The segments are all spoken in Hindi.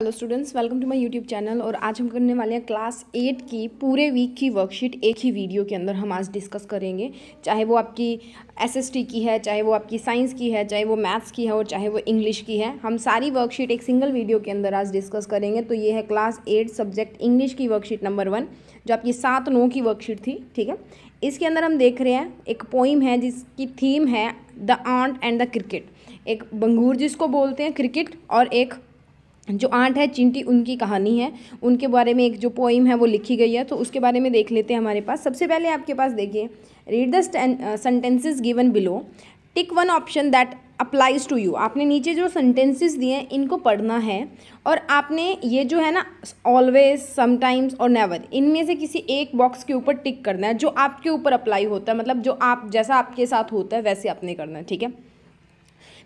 Hello students, welcome to my YouTube channel. और आज हम करने वाले हैं क्लास 8 की पूरे वीक की वर्कशीट एक ही वीडियो के अंदर हम आज डिस्कस करेंगे। चाहे वो आपकी एसएसटी की है, चाहे वो आपकी साइंस की है, चाहे वो मैथ्स की है और चाहे वो इंग्लिश की है, हम सारी वर्कशीट एक सिंगल वीडियो के अंदर आज डिस्कस करेंगे। तो ये है क्लास 8 सब्जेक्ट इंग्लिश की वर्कशीट नंबर 1, जो आपकी 7-9 की वर्कशीट थी। ठीक है, इसके अंदर हम देख रहे हैं एक पोइम है जिसकी थीम है the ant and the cricket. एक बंगूर जिसको बोलते हैं क्रिकेट, और एक जो आंट है चिंटी, उनकी कहानी है। उनके बारे में एक जो पोइम है वो लिखी गई है, तो उसके बारे में देख लेते हैं। हमारे पास सबसे पहले आपके पास देखिए, read the sentences given below, tick one option that applies to you. आपने नीचे जो सेंटेंसेस दिए हैं इनको पढ़ना है और आपने ये जो है ना ऑलवेज, समटाइम्स और नेवर, इनमें से किसी एक बॉक्स के ऊपर टिक करना है जो आपके ऊपर अप्लाई होता है, मतलब जो आप जैसा आपके साथ होता है वैसे आपने करना है। ठीक है,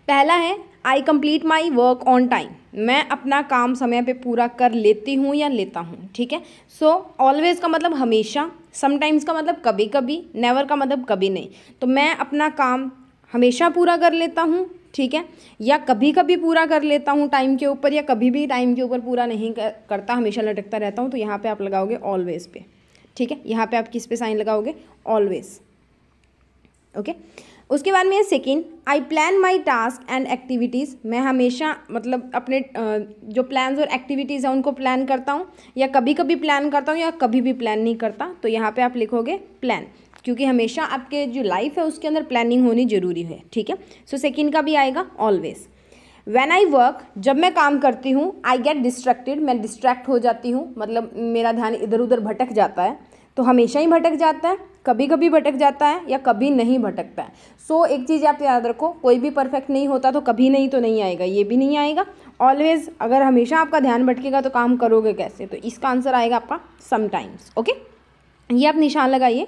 पहला है आई complete my work on time. मैं अपना काम समय पे पूरा कर लेती हूँ या लेता हूँ। ठीक है, सो ऑलवेज का मतलब हमेशा, समटाइम्स का मतलब कभी कभी, नेवर का मतलब कभी नहीं। तो मैं अपना काम हमेशा पूरा कर लेता हूँ, ठीक है, या कभी कभी पूरा कर लेता हूँ टाइम के ऊपर, या कभी भी टाइम के ऊपर पूरा नहीं करता, हमेशा लटकता रहता हूँ। तो यहाँ पे आप लगाओगे ऑलवेज पे। ठीक है, यहाँ पे आप किस पे साइन लगाओगे? ऑलवेज। ओके, उसके बाद में second, I plan my task and activities. मैं हमेशा मतलब अपने जो प्लान्स और एक्टिविटीज़ हैं उनको प्लान करता हूँ, या कभी कभी प्लान करता हूँ, या कभी भी प्लान नहीं करता। तो यहाँ पे आप लिखोगे प्लान, क्योंकि हमेशा आपके जो लाइफ है उसके अंदर प्लानिंग होनी ज़रूरी है। ठीक है, सो सेकेंड का भी आएगा ऑलवेज। व्हेन आई वर्क, जब मैं काम करती हूँ, आई गेट डिस्ट्रैक्टेड, मैं डिस्ट्रैक्ट हो जाती हूँ, मतलब मेरा ध्यान इधर उधर भटक जाता है। तो हमेशा ही भटक जाता है, कभी कभी भटक जाता है, या कभी नहीं भटकता है। सो एक चीज़ आप याद रखो, कोई भी परफेक्ट नहीं होता, तो कभी नहीं तो नहीं आएगा, ये भी नहीं आएगा। ऑलवेज, अगर हमेशा आपका ध्यान भटकेगा तो काम करोगे कैसे? तो इसका आंसर आएगा आपका समटाइम्स। ओके, ये आप निशान लगाइए।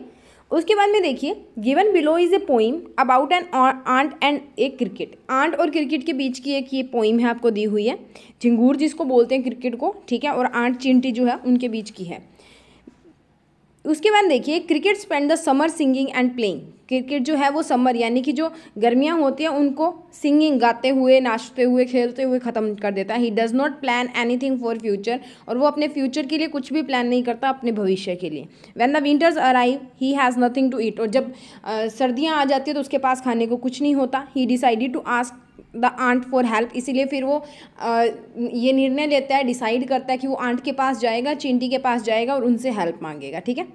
उसके बाद में देखिए, given below is a poem about an ant and a cricket. Ant और क्रिकेट के बीच की एक ये पोइम है, आपको दी हुई है। झिंगूर जिसको बोलते हैं क्रिकेट को, ठीक है, और आंट चिंटी जो है उनके बीच की है। उसके बाद देखिए, cricket spend the summer singing and playing. Cricket जो है वो समर यानी कि जो गर्मियाँ होती हैं उनको सिंगिंग, गाते हुए, नाचते हुए, खेलते हुए ख़त्म कर देता है। He does not plan anything for future, और वो अपने फ्यूचर के लिए कुछ भी प्लान नहीं करता, अपने भविष्य के लिए। When the winters arrive he has nothing to eat. और जब सर्दियाँ आ जाती है तो उसके पास खाने को कुछ नहीं होता। He decided to ask the ant for help. इसीलिए फिर वो ये निर्णय लेता है, डिसाइड करता है कि वो आंट के पास जाएगा, चिंटी के पास जाएगा और उनसे हेल्प मांगेगा। ठीक है,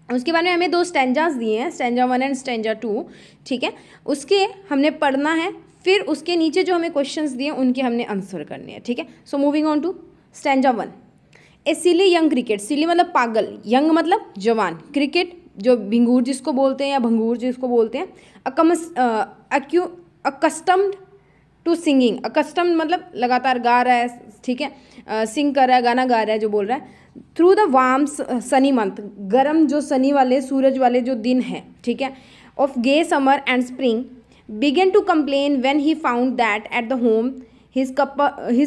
उसके बाद में हमें 2 स्टैंजास दिए हैं, स्टैंजा 1 एंड स्टैंजा 2। ठीक है, उसके हमने पढ़ना है, फिर उसके नीचे जो हमें क्वेश्चंस दिए उनके हमने आंसर करने हैं। ठीक है, so moving on to stanza 1। A silly young cricket. Silly मतलब पागल, यंग मतलब जवान, क्रिकेट जो भिंगूर जिसको बोलते हैं या भंगूर जिसको बोलते हैं। Accustomed to singing. अकस्टम्ड मतलब लगातार गा रहा है, ठीक है, सिंग कर रहा है, गाना गा रहा है, जो बोल रहा है। Through the warm Sunny month, गर्म जो सनी वाले, सूरज वाले जो दिन है, ठीक है, of gay summer and spring, began to complain when he found that at the home his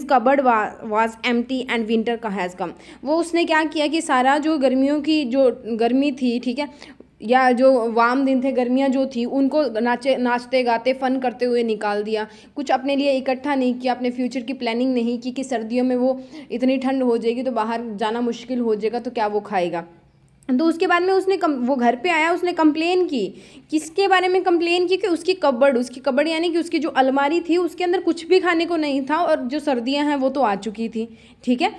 cupboard was empty and winter का हैज़ कम। वो उसने क्या किया कि सारा जो गर्मियों की जो गर्मी थी, ठीक है, या जो वार्म दिन थे, गर्मियाँ जो थी, उनको नाचते गाते फन करते हुए निकाल दिया। कुछ अपने लिए इकट्ठा नहीं किया, अपने फ्यूचर की प्लानिंग नहीं की कि सर्दियों में वो इतनी ठंड हो जाएगी तो बाहर जाना मुश्किल हो जाएगा, तो क्या वो खाएगा। तो उसके बाद में उसने वो घर पे आया, उसने कंप्लेन की। किसके बारे में कंप्लेन की? कि उसकी कबर्ड यानी कि उसकी जो अलमारी थी उसके अंदर कुछ भी खाने को नहीं था, और जो सर्दियाँ हैं वो तो आ चुकी थी। ठीक है,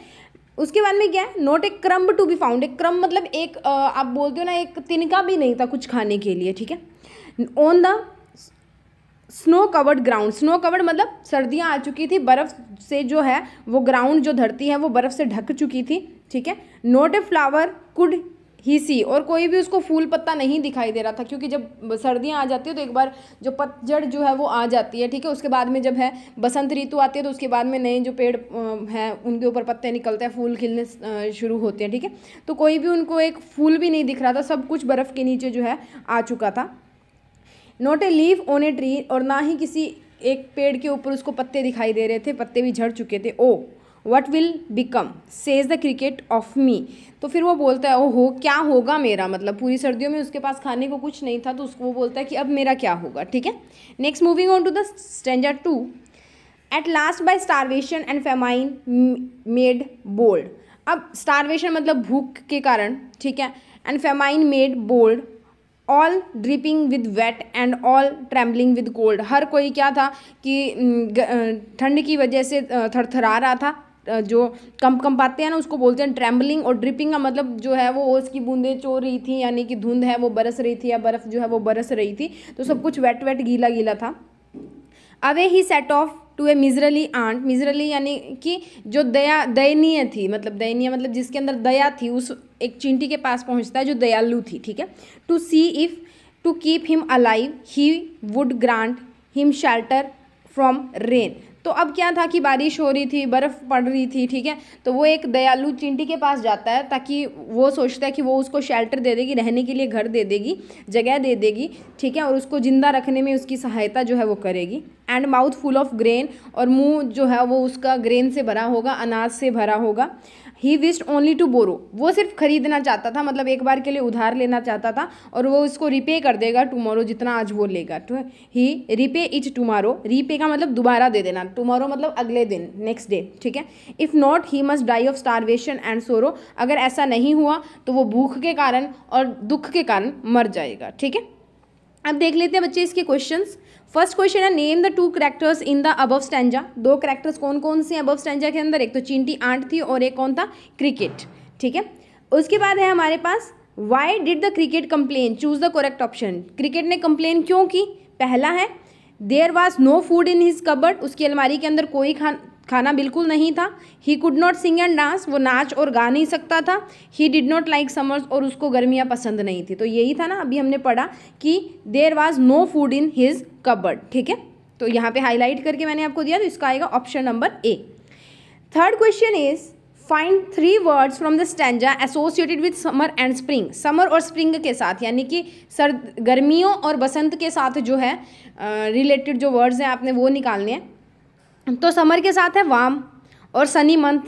उसके बाद में क्या है, not a crumb to be found. एक क्रम्ब मतलब एक आप बोलते हो ना, एक तिनका भी नहीं था कुछ खाने के लिए। ठीक है, on the snow covered ground. Snow covered मतलब सर्दियाँ आ चुकी थी, बर्फ़ से जो है वो ग्राउंड, जो धरती है वो बर्फ़ से ढक चुकी थी। ठीक है, not a flower could he see. और कोई भी उसको फूल पत्ता नहीं दिखाई दे रहा था, क्योंकि जब सर्दियाँ आ जाती है तो एक बार जो पतझड़ जो है वो आ जाती है। ठीक है, उसके बाद में जब है बसंत ऋतु आती है तो उसके बाद में नए जो पेड़ हैं उनके ऊपर पत्ते निकलते हैं, फूल खिलने शुरू होते हैं। ठीक है, तो कोई भी उनको एक फूल भी नहीं दिख रहा था, सब कुछ बर्फ़ के नीचे जो है आ चुका था। Not a leaf on a tree, और ना ही किसी एक पेड़ के ऊपर उसको पत्ते दिखाई दे रहे थे, पत्ते भी झड़ चुके थे। Oh what will become says the cricket of me. तो फिर वो बोलता है ओहो क्या होगा मेरा, मतलब पूरी सर्दियों में उसके पास खाने को कुछ नहीं था, तो उसको वो बोलता है कि अब मेरा क्या होगा। ठीक है, next moving on to the stanza 2। At last by starvation and famine made bold. अब स्टारवेशन मतलब भूख के कारण, ठीक है, and famine made bold, all dripping with wet and all trembling with cold. हर कोई क्या था कि ठंड की वजह से थरथरा रहा था, जो कंपाते हैं ना उसको बोलते हैं ट्रेम्बलिंग, और ड्रिपिंग का मतलब जो है वो ओस की बूंदें चो रही थी, यानी कि धुंध है वो बरस रही थी या बर्फ़ जो है वो बरस रही थी, तो सब कुछ वेट वेट गीला गीला था। Away he set off to a miserly ant, miserly यानी कि जो दयनीय थी, मतलब दयनीय मतलब जिसके अंदर दया थी, उस एक चींटी के पास पहुंचता है जो दयालु थी, ठीक है। To see if to keep him alive he would grant him shelter from rain. तो अब क्या था कि बारिश हो रही थी, बर्फ़ पड़ रही थी, ठीक है, तो वो एक दयालु चींटी के पास जाता है ताकि वो सोचता है कि वो उसको शेल्टर दे देगी, रहने के लिए घर दे देगी, जगह दे देगी, ठीक है, और उसको ज़िंदा रखने में उसकी सहायता जो है वो करेगी। And mouth full of grain, और मुंह जो है वो उसका ग्रेन से भरा होगा, अनाज से भरा होगा। He wished only to borrow, वो सिर्फ खरीदना चाहता था, मतलब एक बार के लिए उधार लेना चाहता था, और वो उसको रिपे कर देगा टुमारो, जितना आज वो लेगा। तो ही रिपे इट टुमारो, रिपे का मतलब दोबारा दे देना, टुमारो मतलब अगले दिन, नेक्स्ट डे, ठीक है। If not he must die of starvation and sorrow, अगर ऐसा नहीं हुआ तो वो भूख के कारण और दुख के कारण मर जाएगा, ठीक है। अब देख लेते हैं बच्चे इसके क्वेश्चंस। फर्स्ट क्वेश्चन है name the two characters in the above stanza. दो कैरेक्टर्स कौन कौन से हैं अबव स्टैंजा के अंदर? एक तो चींटी आंट थी और एक कौन था? क्रिकेट, ठीक है। उसके बाद है हमारे पास why did the cricket complain, choose the correct option. Cricket ने कंप्लेन क्यों की? पहला है there was no food in his cupboard, उसकी अलमारी के अंदर कोई खाना बिल्कुल नहीं था। He could not sing and dance, वो नाच और गा नहीं सकता था। He did not like summers, और उसको गर्मियाँ पसंद नहीं थी। तो यही था ना, अभी हमने पढ़ा कि there was no food in his cupboard, ठीक है। तो यहाँ पे हाईलाइट करके मैंने आपको दिया, तो इसका आएगा option number A. Third question is find 3 words from the stanza associated with summer and spring. Summer और स्प्रिंग के साथ, यानी कि गर्मियों और बसंत के साथ जो है रिलेटेड जो वर्ड्स हैं आपने वो निकालने हैं। तो समर के साथ है वार्म और सनी मंथ,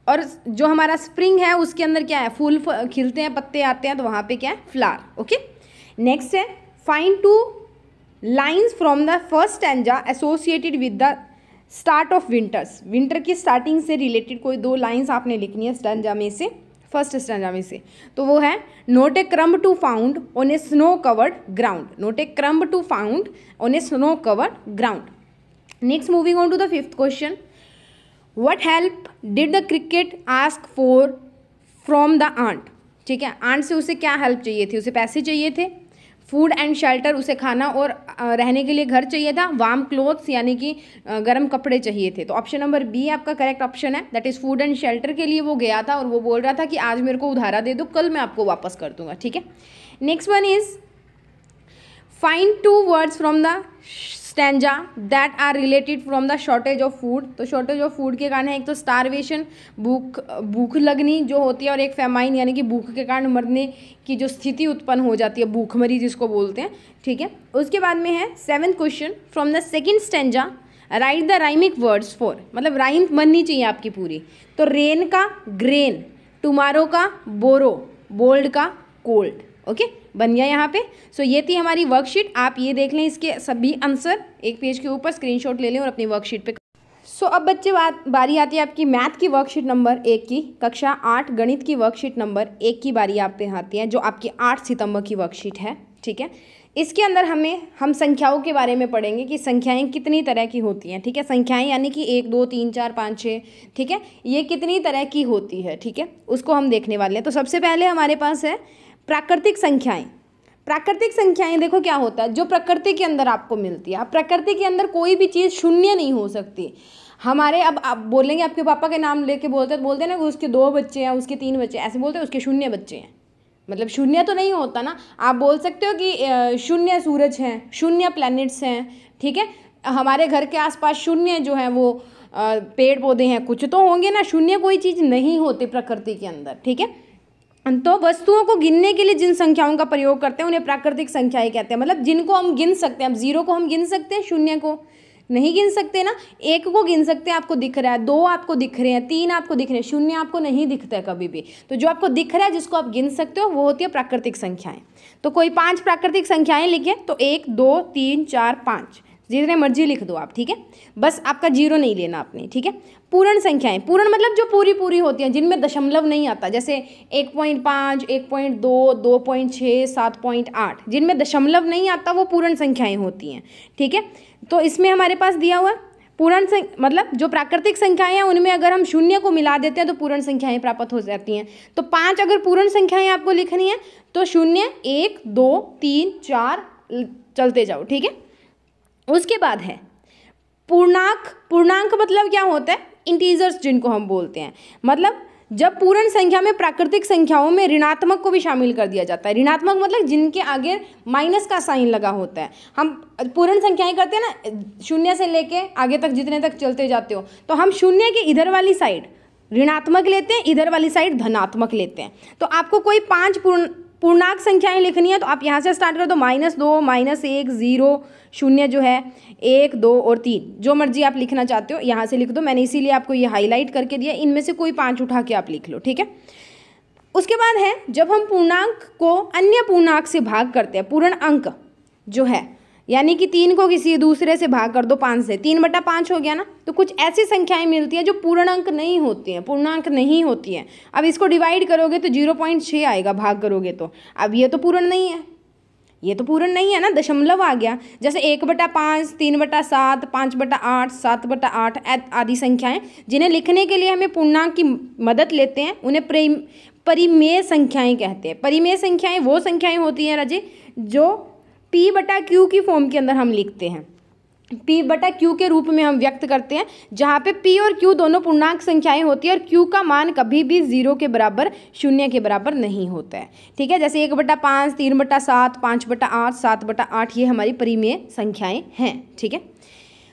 और जो हमारा स्प्रिंग है उसके अंदर क्या है? फूल खिलते हैं, पत्ते आते हैं, तो वहाँ पे क्या है? Flower, okay. नेक्स्ट है find 2 lines from the first stanza associated with the start of winters. Winter की स्टार्टिंग से रिलेटेड कोई 2 लाइन्स आपने लिखनी है स्टैंजा में से, फर्स्ट स्टैंजा में से। तो वो है not a crumb to found on a snow covered ground, not a crumb to found on a snow covered ground. Next, moving on to the 5th question. What help did the cricket ask for from the aunt? ठीक है, आंट से उसे क्या हेल्प चाहिए थी? उसे पैसे चाहिए थे। फूड एंड शेल्टर, उसे खाना और रहने के लिए घर चाहिए था। वार्म क्लोथ्स, यानी कि गर्म कपड़े चाहिए थे। तो ऑप्शन नंबर बी आपका करेक्ट ऑप्शन है, that is food and shelter के लिए वो गया था, और वो बोल रहा था कि आज मेरे को उधारा दे दो, कल मैं आपको वापस कर दूंगा, ठीक है। Next one is find 2 words from the stanza that are related from the shortage of food. तो शॉर्टेज ऑफ फूड के कारण है एक तो स्टारवेशन, भूख लगनी जो होती है, और एक फेमाइन यानी कि भूख के कारण मरने की जो स्थिति उत्पन्न हो जाती है, भूखमरी जिसको बोलते हैं, ठीक है। उसके बाद में है 7th question from the second stanza write the rhymic words for, मतलब राइम बननी चाहिए आपकी पूरी। तो रेन का ग्रेन, टुमारो का बोरो, बोल्ड का कोल्ड, ओके, बन गया यहाँ पे। सो ये थी हमारी वर्कशीट, आप ये देख लें इसके सभी आंसर एक पेज के ऊपर स्क्रीनशॉट ले लें और अपनी वर्कशीट पे। सो अब बच्चे बारी आती है आपकी मैथ की वर्कशीट नंबर 1 की, कक्षा 8 गणित की वर्कशीट नंबर 1 की बारी आप पे आती है, जो आपकी 8 सितंबर की वर्कशीट है, ठीक है। इसके अंदर हम संख्याओं के बारे में पढ़ेंगे कि संख्याएं कितनी तरह की होती हैं, ठीक है। संख्याएं यानी कि 1 2 3 4 5 6, ठीक है, ये कितनी तरह की होती है, ठीक है, उसको हम देखने वाले हैं। तो सबसे पहले हमारे पास है प्राकृतिक संख्याएं। प्राकृतिक संख्याएं देखो क्या होता है, जो प्रकृति के अंदर आपको मिलती है। अब प्रकृति के अंदर कोई भी चीज़ शून्य नहीं हो सकती। हमारे अब आप बोलेंगे, आपके पापा के नाम लेके बोलते हैं ना कि उसके 2 बच्चे हैं, उसके 3 बच्चे, ऐसे बोलते हैं उसके 0 बच्चे हैं, मतलब शून्य तो नहीं होता ना। आप बोल सकते हो कि 0 सूरज हैं, 0 प्लैनेट्स हैं, ठीक है। हमारे घर के आसपास 0 जो है वो पेड़ पौधे हैं, कुछ तो होंगे ना, 0 कोई चीज़ नहीं होती प्रकृति के अंदर, ठीक है। तो वस्तुओं को गिनने के लिए जिन संख्याओं का प्रयोग करते हैं उन्हें प्राकृतिक संख्याएं कहते हैं, मतलब जिनको हम गिन सकते हैं। अब 0 को हम गिन सकते हैं, 0 को नहीं गिन सकते ना। 1 को गिन सकते हैं, आपको दिख रहा है, 2 आपको दिख रहे हैं, 3 आपको दिख रहे हैं, 0 आपको नहीं दिखता है कभी भी। तो जो आपको दिख रहा है, जिसको आप गिन सकते हो, वो होती है प्राकृतिक संख्याएं। तो कोई 5 प्राकृतिक संख्याएं लिखे, तो 1 2 3 4 5। जितने मर्जी लिख दो आप, ठीक है, बस आपका जीरो नहीं लेना आपने, ठीक है। पूर्ण संख्याएं, पूर्ण मतलब जो पूरी पूरी होती हैं, जिनमें दशमलव नहीं आता, जैसे 1.5, 1.2, 2.6, 7.8, जिनमें दशमलव नहीं आता वो पूर्ण संख्याएं होती हैं, ठीक है। तो इसमें हमारे पास दिया हुआ है पूर्ण मतलब जो प्राकृतिक संख्याएं हैं उनमें अगर हम शून्य को मिला देते हैं तो पूर्ण संख्याएं प्राप्त हो जाती हैं। तो 5 अगर पूर्ण संख्याएं आपको लिखनी है तो 0, 1, 2, 3, 4 चलते जाओ, ठीक है। उसके बाद है पूर्णांक। पूर्णांक मतलब क्या होता है, इंटीजर्स जिनको हम बोलते हैं, मतलब जब पूर्ण संख्या में प्राकृतिक संख्याओं में ऋणात्मक को भी शामिल कर दिया जाता है। ऋणात्मक मतलब जिनके आगे माइनस का साइन लगा होता है। हम पूर्ण संख्याएं करते हैं ना, 0 से लेके आगे तक जितने तक चलते जाते हो, तो हम 0 के इधर वाली साइड ऋणात्मक लेते हैं, इधर वाली साइड धनात्मक लेते हैं। तो आपको कोई 5 पूर्णांक संख्याएं लिखनी है तो आप यहाँ से स्टार्ट कर दो, -2, -1, 0, 0 जो है, 1, 2 और 3, जो मर्जी आप लिखना चाहते हो यहाँ से लिख दो। मैंने इसीलिए आपको ये हाईलाइट करके दिया, इनमें से कोई 5 उठा के आप लिख लो, ठीक है। उसके बाद है जब हम पूर्णांक को अन्य पूर्णांक से भाग करते हैं, पूर्ण अंक जो है, यानी कि 3 को किसी दूसरे से भाग कर दो 5 से, 3/5 हो गया ना। तो कुछ ऐसी संख्याएं मिलती हैं जो पूर्णांक नहीं होती हैं, पूर्णांक नहीं होती हैं। अब इसको डिवाइड करोगे तो 0.6 आएगा, भाग करोगे तो। अब ये तो पूर्ण नहीं है, ये तो पूर्ण नहीं है ना, दशमलव आ गया। जैसे 1/5, 3/7, 5/8, 7/8 आदि संख्याएं जिन्हें लिखने के लिए हमें पूर्णांक की मदद लेते हैं उन्हें परिमेय संख्याएं कहते हैं। परिमेय संख्याएं वो संख्याएं होती हैं राजे जो P/Q की फॉर्म के अंदर हम लिखते हैं, P/Q के रूप में हम व्यक्त करते हैं, जहाँ पे P और Q दोनों पूर्णांक संख्याएं होती है और Q का मान कभी भी 0 के बराबर, 0 के बराबर नहीं होता है, ठीक है। जैसे 1/5, 3/7, 5/8, 7/8 ये हमारी परिमेय संख्याएं हैं, ठीक है।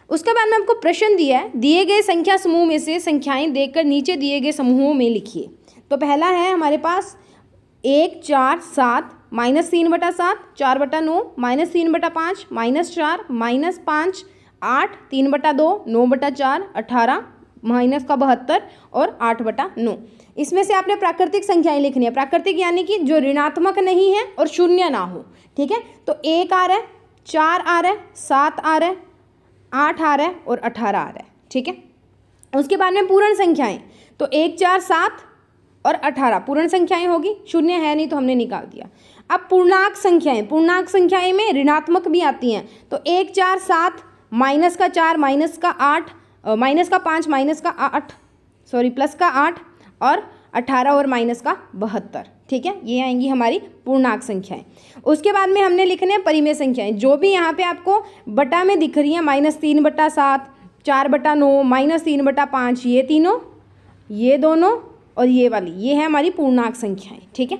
उसके बाद में आपको प्रश्न दिया है, दिए गए संख्या समूह में से संख्याएं देखकर नीचे दिए गए समूहों में लिखिए। तो पहला है हमारे पास 1, 4, 7, -3/7, 4/9, -3/5, -4, -5, 8, 3/2, 9/4, 18, -72 और 8/9। इसमें से आपने प्राकृतिक संख्याएं लिखनी है। प्राकृतिक यानी कि जो ऋणात्मक नहीं है और 0 ना हो, ठीक है। तो 1 आ रहा है, 4 आ रहा है, 7 आ रहा है, 8 आ रहा है और 18 आ रहा है, ठीक है। उसके बाद में पूर्ण संख्याएं, तो 1, 4, 7 और 18 पूर्ण संख्याएं होगी, 0 है नहीं तो हमने निकाल दिया। अब पूर्णांक संख्याएं, पूर्णांक संख्याएं में ऋणात्मक भी आती हैं। तो 1, 4, 7, -4, -8, -5, +8 और 18 और -72, ठीक है। ये आएंगी हमारी पूर्णांक संख्याएं। उसके बाद में हमने लिखने हैं परिमेय संख्याएं, जो भी यहाँ पे आपको बटा में दिख रही हैं, -3/7, 4/9, -3/5, ये तीनों, ये दोनों और ये वाली, ये है हमारी पूर्णांक संख्याएं, ठीक है।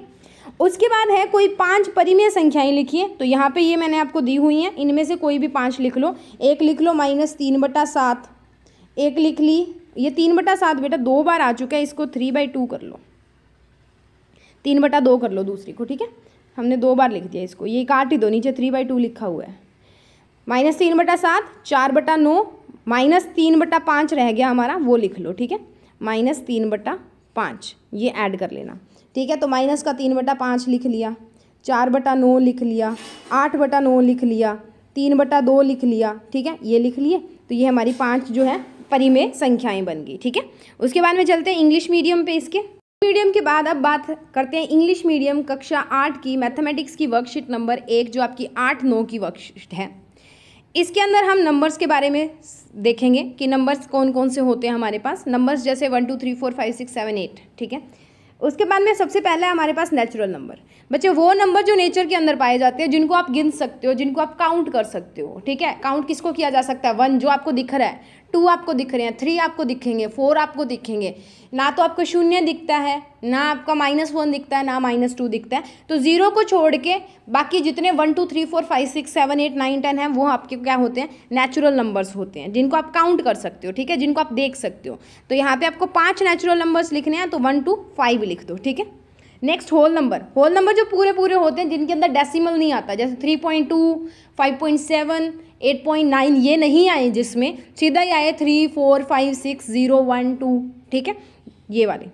उसके बाद है कोई 5 परिमेय संख्याएं लिखिए। तो यहाँ पे ये मैंने आपको दी हुई हैं, इनमें से कोई भी 5 लिख लो। एक लिख लो -3/7, एक लिख ली, ये 3/7 बेटा 2 बार आ चुका है, इसको 3/2 कर लो, 3/2 कर लो दूसरी को, ठीक है। हमने 2 बार लिख दिया इसको, ये काट ही दो, नीचे 3/2 लिखा हुआ है। -3/7, 4/9, -3/5 रह गया हमारा, वो लिख लो, ठीक है, -3/5 ये ऐड कर लेना, ठीक है। तो माइनस का 3/5 लिख लिया, 4/9 लिख लिया, 8/9 लिख लिया, 3/2 लिख लिया, ठीक है, ये लिख लिए। तो ये हमारी 5 जो है परिमेय संख्याएं बन गई, ठीक है। उसके बाद में चलते हैं इंग्लिश मीडियम पे। इसके मीडियम के बाद अब बात करते हैं इंग्लिश मीडियम कक्षा 8 की मैथमेटिक्स की वर्कशीट नंबर 1, जो आपकी 8-9 की वर्कशीट है। इसके अंदर हम नंबर्स के बारे में देखेंगे कि नंबर्स कौन कौन से होते हैं हमारे पास। नंबर्स जैसे 1, 2, 3, 4, 5, 6, 7, 8, ठीक है। उसके बाद में सबसे पहला है हमारे पास नेचुरल नंबर। बच्चे वो नंबर जो नेचर के अंदर पाए जाते हैं, जिनको आप गिन सकते हो, जिनको आप काउंट कर सकते हो, ठीक है। काउंट किसको किया जा सकता है? 1 जो आपको दिख रहा है, 2 आपको दिख रहे हैं, 3 आपको दिखेंगे, 4 आपको दिखेंगे। ना तो आपको 0 दिखता है, ना आपका -1 दिखता है, ना -2 दिखता है। तो 0 को छोड़ के बाकी जितने 1, 2, 3, 4, 5, 6, 7, 8, 9, 10 हैं, वो आपके क्या होते हैं? नेचुरल नंबर्स होते हैं, जिनको आप काउंट कर सकते हो, ठीक है, जिनको आप देख सकते हो। तो यहाँ पे आपको 5 नेचुरल नंबर्स लिखने हैं, तो 1 to 5 लिख दो, ठीक है। Next whole number. Whole number जो पूरे पूरे होते हैं, जिनके अंदर डेसिमल नहीं आता, जैसे 3.2, 5.7, 8.9 ये नहीं आए, जिसमें सीधा ही आए 3, 4, 5, 6, 0, 1, 2, ठीक है, ये वाले।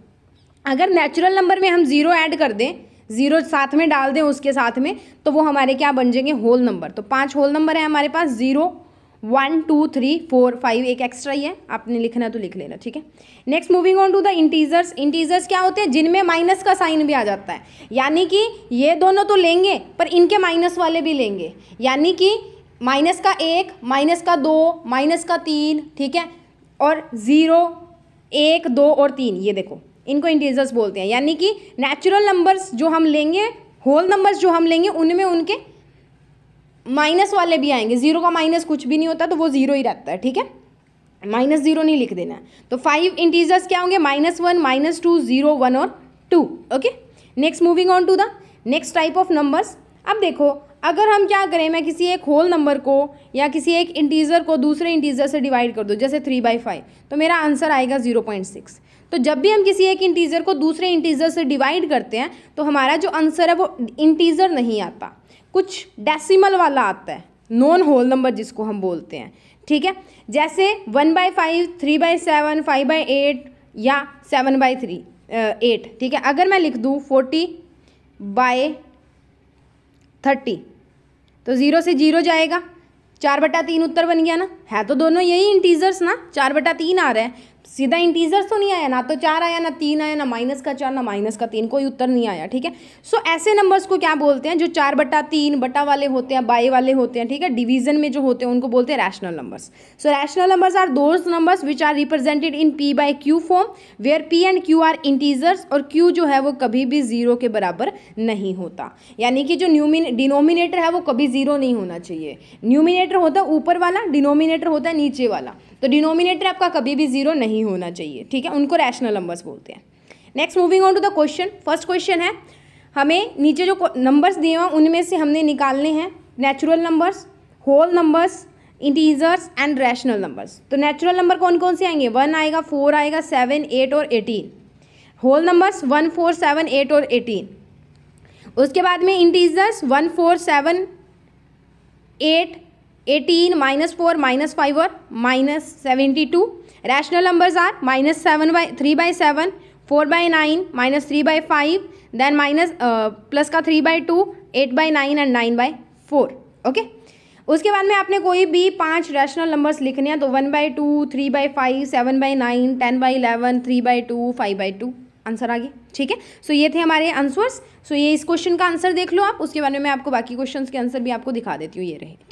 अगर नेचुरल नंबर में हम 0 ऐड कर दें, 0 साथ में डाल दें उसके साथ में, तो वो हमारे क्या बन जाएंगे? Whole number. तो 5 होल नंबर है हमारे पास, 0, 1 2 3 4 5 एक एक्स्ट्रा ही है, आपने लिखना है तो लिख लेना, ठीक है। Next moving on to the integers. Integers क्या होते हैं? जिनमें माइनस का साइन भी आ जाता है, यानी कि ये दोनों तो लेंगे पर इनके माइनस वाले भी लेंगे, यानी कि माइनस का 1, माइनस का 2, माइनस का 3, ठीक है, और 0, 1, 2 और 3, ये देखो इनको इंटीजर्स बोलते हैं। यानी कि नेचुरल नंबर्स जो हम लेंगे, होल नंबर्स जो हम लेंगे, उनमें उनके माइनस वाले भी आएंगे। 0 का माइनस कुछ भी नहीं होता, तो वो 0 ही रहता है, ठीक है, -0 नहीं लिख देना। तो 5 इंटीजर्स क्या होंगे? -1, -2, 0, 1 और 2। Okay, next moving on to the next type of numbers. अब देखो, अगर हम क्या करें, मैं किसी एक होल नंबर को या किसी एक इंटीजर को दूसरे इंटीजर से डिवाइड कर दूँ, जैसे 3/5, तो मेरा आंसर आएगा 0.6। तो जब भी हम किसी एक इंटीजर को दूसरे इंटीजर से डिवाइड करते हैं तो हमारा जो आंसर है वो इंटीजर नहीं आता, कुछ डेसिमल वाला आता है, नॉन होल नंबर जिसको हम बोलते हैं, ठीक है। जैसे 1/5, 3/7, 5/8 या 7/3, 8, ठीक है। अगर मैं लिख दूँ 40/30, तो 0 से 0 जाएगा, 4/3 उत्तर बन गया ना। है तो दोनों यही इंटीजर्स ना, 4/3 आ रहा है, सीधा इंटीजर्स तो नहीं आया, ना तो 4 आया, ना 3 आया, ना -4 ना -3, कोई उत्तर नहीं आया, ठीक है। सो ऐसे नंबर्स को क्या बोलते हैं? जो 4/3 बटा वाले होते हैं, बाई वाले होते हैं, ठीक है, डिवीजन में जो होते हैं उनको बोलते हैं rational numbers. So rational numbers are those numbers which are represented in p/q form, where p and q are integers, और q जो है वो कभी भी 0 के बराबर नहीं होता। यानी कि जो डिनोमिनेटर है वो कभी 0 नहीं होना चाहिए। न्यूमिनेटर होता है ऊपर वाला, डिनोमिनेटर होता है नीचे वाला, तो डिनोमिनेटर आपका कभी भी 0 नहीं होना चाहिए, ठीक है, उनको रैशनल नंबर्स बोलते हैं। Next moving on to the question. First question है, हमें नीचे जो नंबर्स दिए हुए उनमें से हमने निकालने हैं natural numbers, whole numbers, integers and rational numbers. तो नेचुरल नंबर कौन कौन से आएंगे? 1 आएगा, 4 आएगा, 7, 8 और 18। होल नंबर्स 1, 4, 7, 8 और 18। उसके बाद में इंटीजर्स 1, 4, 7, 8, 18, -4, -5 और -72। Rational numbers are -3/7, 4/9, -3/5, then minus plus का 3/2, 8/9 एंड 9/4। ओके, उसके बाद में आपने कोई भी 5 रैशनल नंबर्स लिखने हैं, तो 1/2, 3/5, 7/9, 10/11, 3/2, 5/2, आंसर आ गया, ठीक है। सो ये थे हमारे आंसर्स। सो ये इस क्वेश्चन का आंसर देख लो आप, उसके बाद में मैं आपको बाकी क्वेश्चंस के आंसर भी आपको दिखा देती हूँ, ये रहे, ठीक।